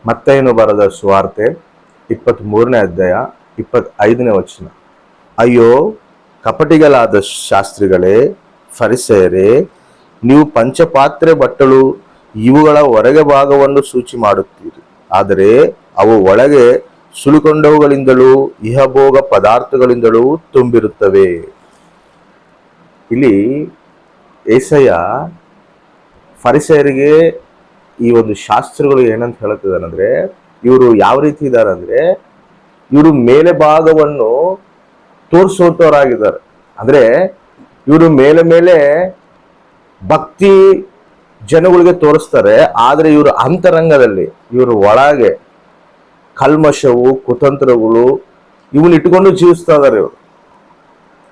ಮತ್ತೇನು ಬರೆದ ಸುವಾರ್ತೆ 23ನೇ ಅಧ್ಯಾಯ 25ನೇ ವಚನ. ಅಯ್ಯೋ ಕಪಟಿಗಳಾದ ಶಾಸ್ತ್ರಿಗಳೇ, ಫರಿಸೇಯರೇ, ನೀವು ಪಂಚಪಾತ್ರೆ ಬಟ್ಟಲು ಇವುಗಳ ಹೊರಗೆ ಭಾಗವನ್ನು ಸೂಚಿ ಮಾಡುತ್ತೀರಿ, ಆದರೆ ಅವು ಒಳಗೆ ಸುಲಿಕೊಂಡವುಗಳಿಂದಲೂ ಇಹಭೋಗ ಪದಾರ್ಥಗಳಿಂದಲೂ ತುಂಬಿರುತ್ತವೆ. ಇಲ್ಲಿ ಏಸಯ್ಯ ಫರಿಸೇಯರಿಗೆ ಈ ಒಂದು ಶಾಸ್ತ್ರಗಳು ಏನಂತ ಹೇಳುತ್ತಿದ್ದಾರಂದ್ರೆ, ಇವರು ಯಾವ ರೀತಿ ಇದ್ದಾರೆ ಅಂದ್ರೆ, ಇವರು ಮೇಲೆ ಭಾಗವನ್ನು ತೋರಿಸುವಂತವರಾಗಿದ್ದಾರೆ. ಅಂದ್ರೆ ಇವರು ಮೇಲೆ ಮೇಲೆ ಭಕ್ತಿ ಜನಗಳಿಗೆ ತೋರಿಸ್ತಾರೆ, ಆದ್ರೆ ಇವರು ಅಂತರಂಗದಲ್ಲಿ ಇವರು ಒಳಗೆ ಕಲ್ಮಶವು ಕುತಂತ್ರಗಳು ಇವನ್ನ ಇಟ್ಕೊಂಡು ಜೀವಿಸ್ತಾ ಇದಾರೆ ಇವರು.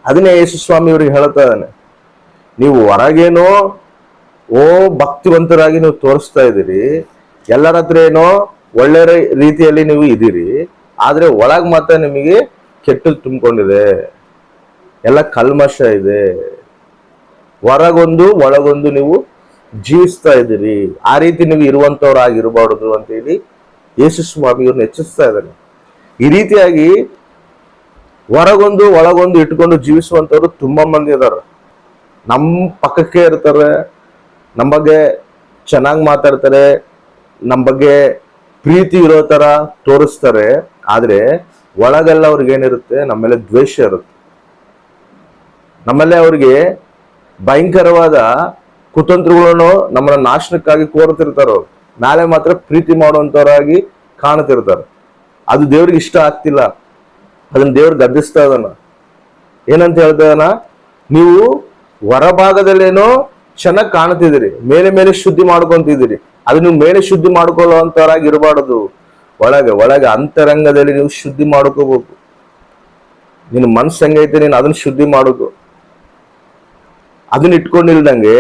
ಅದನ್ನೇ ಯೇಸು ಸ್ವಾಮಿ ಇವ್ರಿಗೆ ಹೇಳ್ತಾ ಇದ್ದಾನೆ, ನೀವು ಹೊರಗೇನೋ ಭಕ್ತಿವಂತರಾಗಿ ನೀವು ತೋರಿಸ್ತಾ ಇದ್ದೀರಿ, ಎಲ್ಲರ ಹತ್ರ ಏನೋ ಒಳ್ಳೆ ರೀತಿಯಲ್ಲಿ ನೀವು ಇದ್ದೀರಿ, ಆದ್ರೆ ಒಳಗ್ ಮಾತ್ರ ನಿಮಗೆ ಕೆಟ್ಟದ್ದು ತುಂಬಿಕೊಂಡಿದೆ, ಎಲ್ಲ ಕಲ್ಮಶ ಇದೆ, ಹೊರಗೊಂದು ಒಳಗೊಂದು ನೀವು ಜೀವಿಸ್ತಾ ಇದ್ದೀರಿ. ಆ ರೀತಿ ನೀವು ಇರುವಂತವ್ರಾಗಿರಬಾರ್ದು ಅಂತ ಹೇಳಿ ಯೇಸು ಸ್ವಾಮಿ ಇವ್ರನ್ನ ಎಚ್ಚರಿಸ್ತಾ ಇದ್ದಾನೆ. ಈ ರೀತಿಯಾಗಿ ಹೊರಗೊಂದು ಒಳಗೊಂದು ಇಟ್ಕೊಂಡು ಜೀವಿಸುವಂತವ್ರು ತುಂಬಾ ಮಂದಿ ಇದಾರೆ. ನಮ್ಮ ಪಕ್ಕಕ್ಕೆ ಇರ್ತಾರೆ, ನಮ್ಮ ಬಗ್ಗೆ ಚೆನ್ನಾಗಿ ಮಾತಾಡ್ತಾರೆ, ನಮ್ಮ ಬಗ್ಗೆ ಪ್ರೀತಿ ಇರೋ ತರ ತೋರಿಸ್ತಾರೆ, ಆದ್ರೆ ಒಳಗೆಲ್ಲ ಅವ್ರಿಗೇನಿರುತ್ತೆ, ನಮ್ಮ ಮೇಲೆ ದ್ವೇಷ ಇರುತ್ತೆ. ನಮ್ಮಲ್ಲೇ ಅವ್ರಿಗೆ ಭಯಂಕರವಾದ ಕುತಂತ್ರಗಳನ್ನು ನಮ್ಮನ್ನ ನಾಶನಕ್ಕಾಗಿ ಕೋರ್ತಿರ್ತಾರ. ಅವ್ರು ನಾಳೆ ಮಾತ್ರ ಪ್ರೀತಿ ಮಾಡುವಂತವರಾಗಿ ಕಾಣ್ತಿರ್ತಾರೆ. ಅದು ದೇವ್ರಿಗೆ ಇಷ್ಟ ಆಗ್ತಿಲ್ಲ, ಅದನ್ನ ದೇವ್ರು ಗದ್ದಿಸ್ತಾ ಇದಾನ. ಏನಂತ ಹೇಳ್ತಾನ, ನೀವು ಹೊರಭಾಗದಲ್ಲೇನೋ ಚೆನ್ನಾಗಿ ಕಾಣ್ತಿದ್ದೀರಿ, ಮೇಲೆ ಮೇಲೆ ಶುದ್ಧಿ ಮಾಡ್ಕೊಂತಿದ್ದೀರಿ, ಅದು ನೀವು ಮೇಲೆ ಶುದ್ಧಿ ಮಾಡ್ಕೊಳ್ಳುವಂತವರಾಗಿ ಇರಬಾರ್ದು. ಒಳಗೆ ಅಂತರಂಗದಲ್ಲಿ ನೀವು ಶುದ್ಧಿ ಮಾಡ್ಕೋಬೇಕು. ನಿನ್ನ ಮನ್ಸು ಹೆಂಗೈತೆ ನೀನು ಅದನ್ನ ಶುದ್ಧಿ ಮಾಡೋದು. ಅದನ್ನ ಇಟ್ಕೊಂಡಿಲ್ದಂಗೆ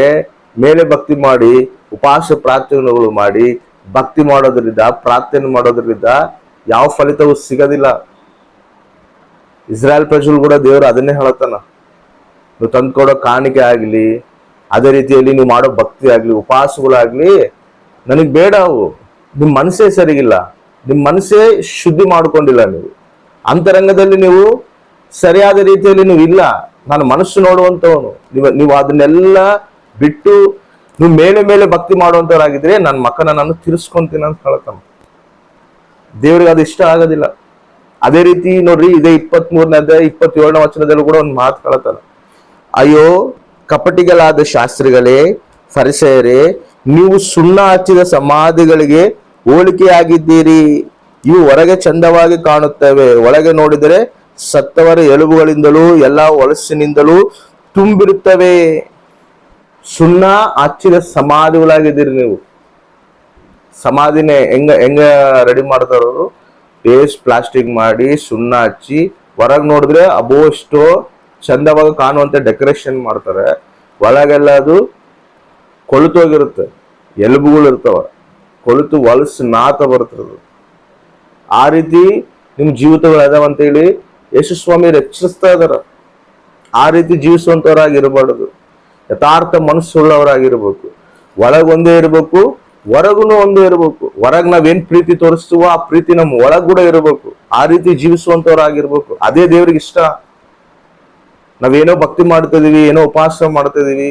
ಮೇಲೆ ಭಕ್ತಿ ಮಾಡಿ ಉಪವಾಸ ಪ್ರಾರ್ಥನೆಗಳು ಮಾಡಿ ಭಕ್ತಿ ಮಾಡೋದ್ರಿಂದ ಪ್ರಾರ್ಥನೆ ಮಾಡೋದ್ರಿಂದ ಯಾವ ಫಲಿತವೂ ಸಿಗೋದಿಲ್ಲ. ಇಸ್ರಾಯೇಲ್ ಪ್ರಜೆಗಳು ಕೂಡ ದೇವರು ಅದನ್ನೇ ಹೇಳತ್ತಾನ, ನೀವು ತಂದ್ಕೊಡೋ ಕಾಣಿಕೆ ಆಗ್ಲಿ, ಅದೇ ರೀತಿಯಲ್ಲಿ ನೀವು ಮಾಡೋ ಭಕ್ತಿ ಆಗ್ಲಿ, ಉಪವಾಸಗಳಾಗ್ಲಿ ನನಗ್ ಬೇಡ. ಅವು ನಿಮ್ ಮನಸ್ಸೇ ಸರಿಗಿಲ್ಲ, ನಿಮ್ ಮನಸ್ಸೇ ಶುದ್ಧಿ ಮಾಡ್ಕೊಂಡಿಲ್ಲ, ನೀವು ಅಂತರಂಗದಲ್ಲಿ ನೀವು ಸರಿಯಾದ ರೀತಿಯಲ್ಲಿ ನೀವು ಇಲ್ಲ. ನಾನು ಮನಸ್ಸು ನೋಡುವಂತವನು, ನೀವು ಅದನ್ನೆಲ್ಲ ಬಿಟ್ಟು ನೀವು ಮೇಲೆ ಮೇಲೆ ಭಕ್ತಿ ಮಾಡುವಂತವರಾಗಿದ್ರೆ ನನ್ನ ಮಕ್ಕನ ನಾನು ತಿರ್ಸ್ಕೊಂತೀನಿ ಅಂತ ಹೇಳ್ತಾನ. ದೇವ್ರಿಗೆ ಅದು ಇಷ್ಟ ಆಗೋದಿಲ್ಲ. ಅದೇ ರೀತಿ ನೋಡ್ರಿ, ಇದೇ 23ನೇ ಅಧ್ಯಾಯ 27ನೇ ವಚನದಲ್ಲೂ ಕೂಡ ಒಂದು ಮಾತು ಹೇಳ್ತಾನ, ಅಯ್ಯೋ ಕಪಟಿಗಳಾದ ಶಾಸ್ತ್ರಿಗಳೇ, ಫರಿಸೇಯರೇ, ನೀವು ಸುಣ್ಣ ಹಚ್ಚಿದ ಸಮಾಧಿಗಳಿಗೆ ಹೋಲಿಕೆಯಾಗಿದ್ದೀರಿ. ಇವು ಹೊರಗೆ ಚಂದವಾಗಿ ಕಾಣುತ್ತವೆ, ಒಳಗೆ ನೋಡಿದರೆ ಸತ್ತವರ ಎಲುಬುಗಳಿಂದಲೂ ಎಲ್ಲಾ ಹೊಲಸಿನಿಂದಲೂ ತುಂಬಿರುತ್ತವೆ. ಸುಣ್ಣ ಹಚ್ಚಿದ ಸಮಾಧಿಗಳಾಗಿದ್ದೀರಿ ನೀವು. ಸಮಾಧಿನೇ ಹೆಂಗ ರೆಡಿ ಮಾಡ್ತಾರವರು, ಪೇಸ್ಟ್ ಪ್ಲಾಸ್ಟಿಕ್ ಮಾಡಿ ಸುಣ್ಣ ಹಚ್ಚಿ ಹೊರಗೆ ನೋಡಿದ್ರೆ ಅಬೋಷ್ಟು ಚಂದವಾಗಿ ಕಾಣುವಂತೆ ಡೆಕೋರೇಷನ್ ಮಾಡ್ತಾರೆ, ಒಳಗೆಲ್ಲ ಅದು ಕೊಳುತೋಗಿರುತ್ತೆ, ಎಲುಬುಗಳು ಇರ್ತಾವ, ಕೊಳುತು ಹೊಲಸು ನಾತ ಬರ್ತದೆ. ಆ ರೀತಿ ನಿಮ್ ಜೀವಿತಗಳು ಅದಾವಂತ ಹೇಳಿ ಯೇಸು ಸ್ವಾಮಿ ಎಚ್ಚರಿಸ್ತಾ ಇದಾರ. ಆ ರೀತಿ ಜೀವಿಸುವಂತವರಾಗಿರ್ಬಾರ್ದು, ಯಥಾರ್ಥ ಮನಸ್ಸುಳ್ಳವರಾಗಿರ್ಬೇಕು. ಒಳಗೊಂದೇ ಇರ್ಬೇಕು, ಹೊರಗುನು ಒಂದೇ ಇರ್ಬೇಕು. ಹೊರಗ್ ನಾವೇನ್ ಪ್ರೀತಿ ತೋರಿಸ್ತೀವೋ ಆ ಪ್ರೀತಿ ನಮ್ಮ ಒಳಗ್ ಕೂಡ ಇರ್ಬೇಕು. ಆ ರೀತಿ ಜೀವಿಸುವಂತವರಾಗಿರ್ಬೇಕು. ಅದೇ ದೇವ್ರಿಗೆ ಇಷ್ಟ. ನಾವೇನೋ ಭಕ್ತಿ ಮಾಡ್ತಿದೀವಿ, ಏನೋ ಉಪವಾಸ ಮಾಡ್ತಿದೀವಿ,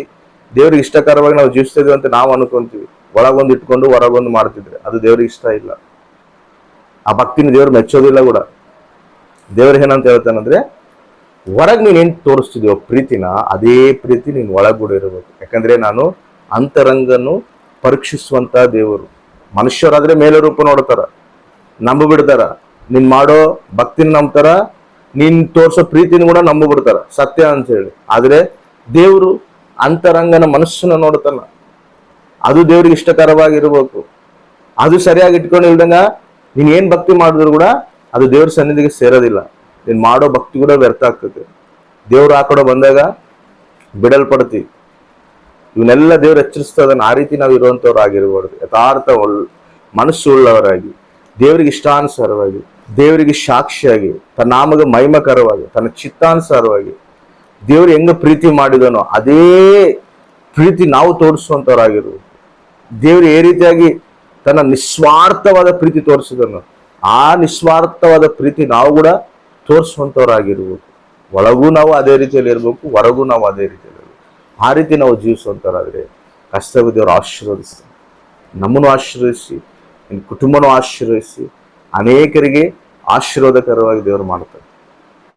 ದೇವ್ರಿಗೆ ಇಷ್ಟಕರವಾಗಿ ನಾವು ಜೀವಿಸ್ತಾ ಇದೀವಿ ಅಂತ ನಾವು ಅನ್ಕೊಂತೀವಿ. ಒಳಗೊಂದು ಇಟ್ಕೊಂಡು ಹೊರಗೊಂದು ಮಾಡ್ತಿದ್ರೆ ಅದು ದೇವ್ರಿಗೆ ಇಷ್ಟ ಇಲ್ಲ. ಆ ಭಕ್ತಿನ ದೇವ್ರು ಮೆಚ್ಚೋದಿಲ್ಲ ಕೂಡ. ದೇವ್ರಿಗೆ ಏನಂತ ಹೇಳ್ತಾನಂದ್ರೆ, ಹೊರಗ್ ನೀನ್ ಏನ್ ತೋರಿಸ್ತಿದ್ಯೋ ಪ್ರೀತಿನ, ಅದೇ ಪ್ರೀತಿ ನೀನ್ ಒಳಗೂಡ ಇರಬೇಕು. ಯಾಕಂದ್ರೆ ನಾನು ಅಂತರಂಗನು ಪರೀಕ್ಷಿಸುವಂತ ದೇವರು. ಮನುಷ್ಯರಾದ್ರೆ ಮೇಲೆ ರೂಪ ನೋಡ್ತಾರ, ನಂಬ ಬಿಡ್ತಾರ, ನೀನ್ ಮಾಡೋ ಭಕ್ತಿನ ನಂಬ್ತಾರ, ನೀನ್ ತೋರ್ಸೋ ಪ್ರೀತಿನ ಕೂಡ ನಂಬ ಬಿಡ್ತಾರ ಸತ್ಯ ಅಂತ ಹೇಳಿ. ಆದ್ರೆ ದೇವ್ರು ಅಂತರಂಗನ ಮನಸ್ಸನ್ನ ನೋಡ್ತಾನ. ಅದು ದೇವ್ರಿಗೆ ಇಷ್ಟಕರವಾಗಿರ್ಬೇಕು. ಅದು ಸರಿಯಾಗಿ ಇಟ್ಕೊಂಡಿಲ್ದಂಗ ನೀನ್ ಏನ್ ಭಕ್ತಿ ಮಾಡಿದ್ರು ಕೂಡ ಅದು ದೇವ್ರ ಸನ್ನಿಧಿಗೆ ಸೇರೋದಿಲ್ಲ. ನೀನ್ ಮಾಡೋ ಭಕ್ತಿ ಕೂಡ ವ್ಯರ್ಥ ಆಗ್ತದೆ. ದೇವ್ರು ಆ ಕಡೆ ಬಂದಾಗ ಬಿಡಲ್ಪಡ್ತಿ. ಇವನ್ನೆಲ್ಲ ದೇವ್ರು ಎಚ್ಚರಿಸ್ತಾ ಇದ್ದಾನೆ. ಆ ರೀತಿ ನಾವು ಇರುವಂತವ್ರು ಆಗಿರ್ಬಾರ್ದು. ಯಥಾರ್ಥ ಮನಸ್ಸು ಉಳ್ಳವರಾಗಿ, ದೇವರಿಗೆ ಇಷ್ಟಾನುಸಾರವಾಗಿ, ದೇವರಿಗೆ ಸಾಕ್ಷಿಯಾಗಿ, ತನ್ನ ನಾಮದ ಮಹಿಮಕರವಾಗಿ, ತನ್ನ ಚಿತ್ತಾನುಸಾರವಾಗಿ ದೇವ್ರು ಹೆಂಗ ಪ್ರೀತಿ ಮಾಡಿದನೋ ಅದೇ ಪ್ರೀತಿ ನಾವು ತೋರಿಸುವಂತವರಾಗಿರ್ಬೇಕು. ದೇವ್ರು ಏ ರೀತಿಯಾಗಿ ತನ್ನ ನಿಸ್ವಾರ್ಥವಾದ ಪ್ರೀತಿ ತೋರಿಸಿದನು. ಆ ನಿಸ್ವಾರ್ಥವಾದ ಪ್ರೀತಿ ನಾವು ಕೂಡ ತೋರಿಸುವಂಥವ್ರಾಗಿರ್ಬೇಕು. ಒಳಗೂ ನಾವು ಅದೇ ರೀತಿಯಲ್ಲಿ ಇರಬೇಕು, ಹೊರಗೂ ನಾವು ಅದೇ ರೀತಿಯಲ್ಲಿ ಇರಬೇಕು. ಆ ರೀತಿ ನಾವು ಜೀವಿಸುವಂಥವ್ರಾದರೆ ಕರ್ತವ್ಯ ದೇವರು ಆಶೀರ್ವದಿಸ್ತಾರೆ. ನಮ್ಮನ್ನು ಆಶೀರ್ವದಿಸಿ, ನಿಮ್ಮ ಕುಟುಂಬನೂ ಆಶೀರ್ವದಿಸಿ, ಅನೇಕರಿಗೆ ಆಶೀರ್ವಾದಕರವಾಗಿ ದೇವರು ಮಾಡ್ತಾರೆ.